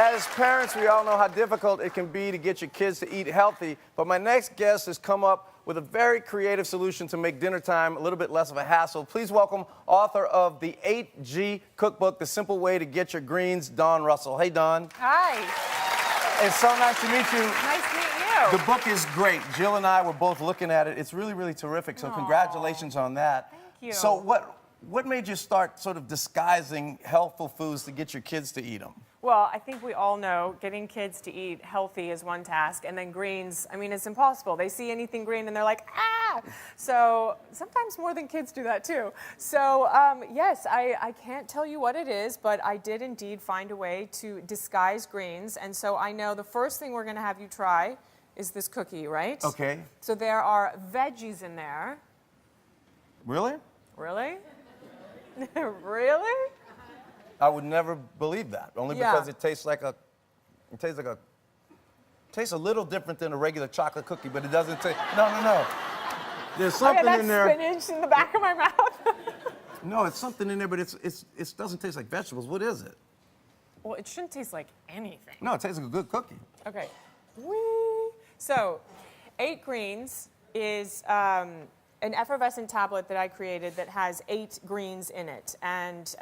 As parents, we all know how difficult it can be to get your kids to eat healthy, but my next guest has come up with a very creative solution to make dinner time a little bit less of a hassle. Please welcome author of the 8G Cookbook, The Simple Way to Get Your Greens, Dawn Russell. Hey, Dawn. Hi. It's so nice to meet you. Nice to meet you. The book is great. Jill and I were both looking at it. It's really, really terrific, so congratulations on that. Thank you. So what made you start sort of disguising healthful foods to get your kids to eat them? Well, I think we all know getting kids to eat healthy is one task, and then greens, I mean, it's impossible. They see anything green and they're like, ah! So sometimes more than kids do that too. So yes, I can't tell you what it is, but I did indeed find a way to disguise greens. And so I know the first thing we're gonna have you try is this cookie, right? Okay. So there are veggies in there. Really? Really? Really? I would never believe that, only because it tastes like tastes a little different than a regular chocolate cookie, but it doesn't taste, no. There's something in there. Spinach in the back of my mouth. No, it's something in there, but it doesn't taste like vegetables. What is it? Well, it shouldn't taste like anything. No, it tastes like a good cookie. Okay. Whee! So, 8Greens is an effervescent tablet that I created that has 8 greens in it. And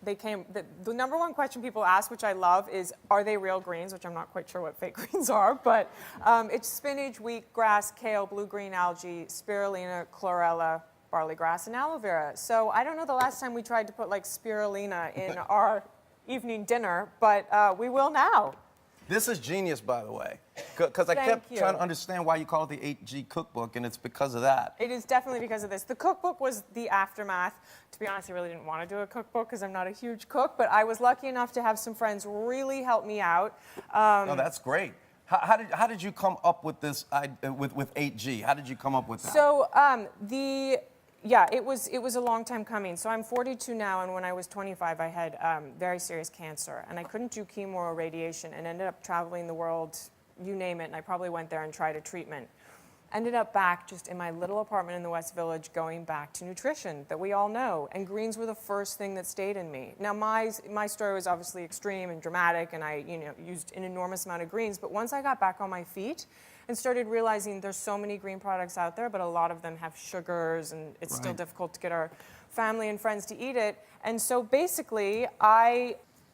the number one question people ask, which I love, is are they real greens? Which I'm not quite sure what fake greens are, but it's spinach, wheatgrass, kale, blue-green algae, spirulina, chlorella, barley grass, and aloe vera. So I don't know the last time we tried to put like spirulina in our evening dinner, but we will now. This is genius, by the way, because I kept trying to understand why you call it the 8G Cookbook, and it's because of that. It is definitely because of this. The cookbook was the aftermath. To be honest, I really didn't want to do a cookbook because I'm not a huge cook, but I was lucky enough to have some friends really help me out. No, that's great. How did you come up with this with 8G? How did you come up with that? So it was a long time coming. So I'm 42 now, and when I was 25, I had very serious cancer, and I couldn't do chemo or radiation, and ended up traveling the world, you name it, and I probably went there and tried a treatment. Ended up back just in my little apartment in the West Village, going back to nutrition that we all know, and greens were the first thing that stayed in me. Now my story was obviously extreme and dramatic, and I used an enormous amount of greens, but once I got back on my feet and started realizing there's so many green products out there, but a lot of them have sugars, and it's still difficult to get our family and friends to eat it. And so basically,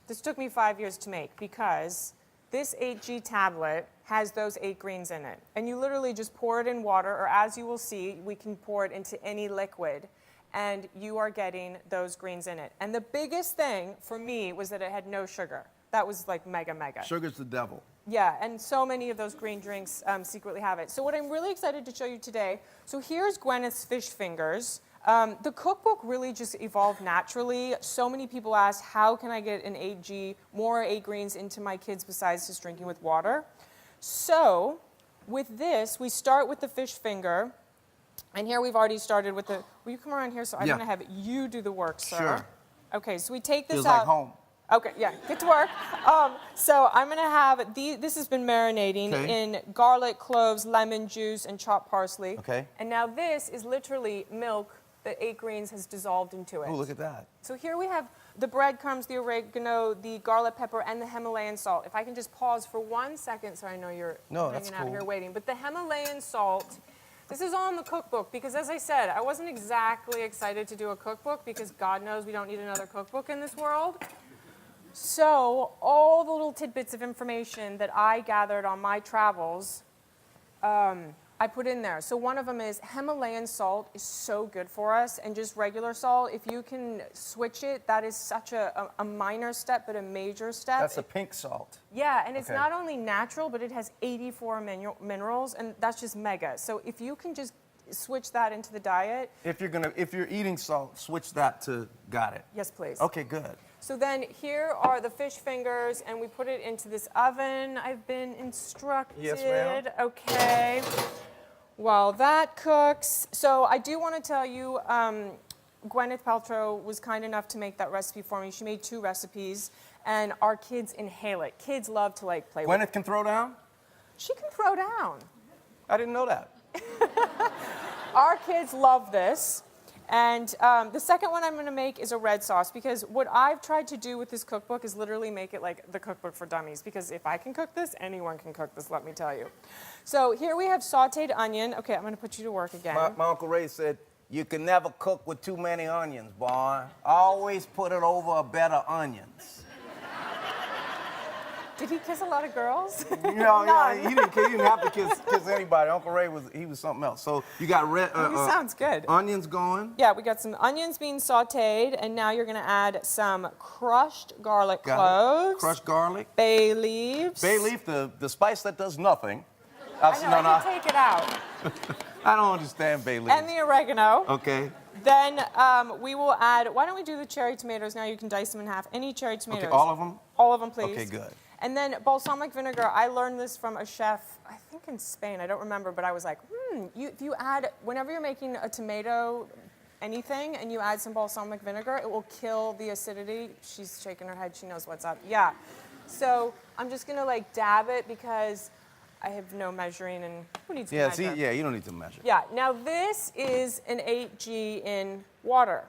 this took me 5 years to make, because this 8G tablet has those 8 greens in it. And you literally just pour it in water, or as you will see, we can pour it into any liquid, and you are getting those greens in it. And the biggest thing for me was that it had no sugar. That was like mega. Sugar's the devil. Yeah, and so many of those green drinks secretly have it. So what I'm really excited to show you today, so here's Gwyneth's fish fingers. The cookbook really just evolved naturally. So many people ask, how can I get an 8G, more 8 greens into my kids besides just drinking with water? So with this, we start with the fish finger. And here we've already started with the, will you come around here? So I'm going to have you do the work, sir. Sure. Okay, so we take this Feels out. like home. Okay, yeah, get to work. So I'm gonna have, this has been marinating in garlic, cloves, lemon juice, and chopped parsley. Okay. And now this is literally milk that 8Greens has dissolved into it. Oh, look at that. So here we have the breadcrumbs, the oregano, the garlic pepper, and the Himalayan salt. If I can just pause for 1 second, so I know you're hanging out here waiting. But the Himalayan salt, this is all in the cookbook, because as I said, I wasn't exactly excited to do a cookbook, because God knows we don't need another cookbook in this world. So all the little tidbits of information that I gathered on my travels, I put in there. So one of them is Himalayan salt is so good for us, and just regular salt, if you can switch it, that is such a minor step, but a major step. That's the pink salt. Yeah, and it's not only natural, but it has 84 minerals, and that's just mega. So if you can just switch that into the diet. If you're eating salt, switch that to, got it. Yes, please. Okay, good. So then here are the fish fingers, and we put it into this oven. I've been instructed. Yes, ma'am. Okay. While that cooks. So I do want to tell you, Gwyneth Paltrow was kind enough to make that recipe for me. She made 2 recipes, and our kids inhale it. Kids love to play with it. Gwyneth can throw down? She can throw down. I didn't know that. Our kids love this. And the second one I'm going to make is a red sauce, because what I've tried to do with this cookbook is literally make it like the cookbook for dummies, because if I can cook this, anyone can cook this, let me tell you. So here we have sautéed onion. Okay, I'm going to put you to work again. My Uncle Ray said, you can never cook with too many onions, boy. Always put it over a bed of onions. Did he kiss a lot of girls? No, he didn't have to kiss anybody. Uncle Ray was something else. So you got red. Sounds good. Onions going. Yeah, we got some onions being sautéed, and now you're going to add some crushed garlic cloves. Crushed garlic. Bay leaves. Bay leaf, the spice that does nothing. I know, I can take it out. I don't understand bay leaf. And the oregano. Okay. Then we will add, why don't we do the cherry tomatoes now? You can dice them in half. Any cherry tomatoes. Okay, all of them? All of them, please. Okay, good. And then balsamic vinegar. I learned this from a chef, I think in Spain. I don't remember, but I was like, if you add, whenever you're making a tomato anything and you add some balsamic vinegar, it will kill the acidity. She's shaking her head. She knows what's up. Yeah. So I'm just going to like dab it because I have no measuring, and who needs to measure? You don't need to measure. Yeah, now this is an 8G in water.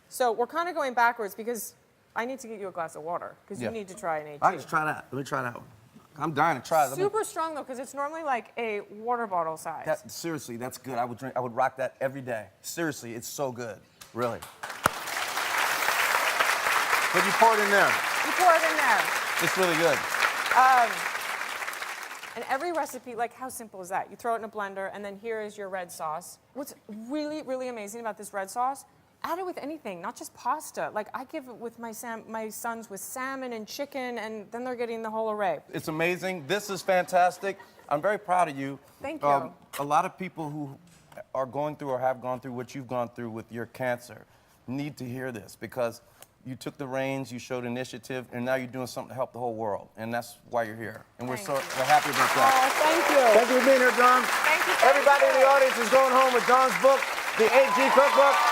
So we're kind of going backwards because I need to get you a glass of water because you need to try an 8G. I just try that. Let me try that one. I'm dying to try it. Super strong though, because it's normally like a water bottle size. Seriously, that's good. I would rock that every day. Seriously, it's so good. Really. But you pour it in there. You pour it in there. It's really good. And every recipe, like how simple is that? You throw it in a blender, and then here is your red sauce. What's really, really amazing about this red sauce, add it with anything, not just pasta. Like I give it with my sons with salmon and chicken, and then they're getting the whole array. It's amazing. This is fantastic. I'm very proud of you. Thank you. A lot of people who are going through or have gone through what you've gone through with your cancer need to hear this, because you took the reins, you showed initiative, and now you're doing something to help the whole world. And that's why you're here. And we're happy about that. Oh, thank you. Thank you for being here, Dawn. Thank you. Everybody in the audience is going home with Dawn's book, The 8G Cookbook.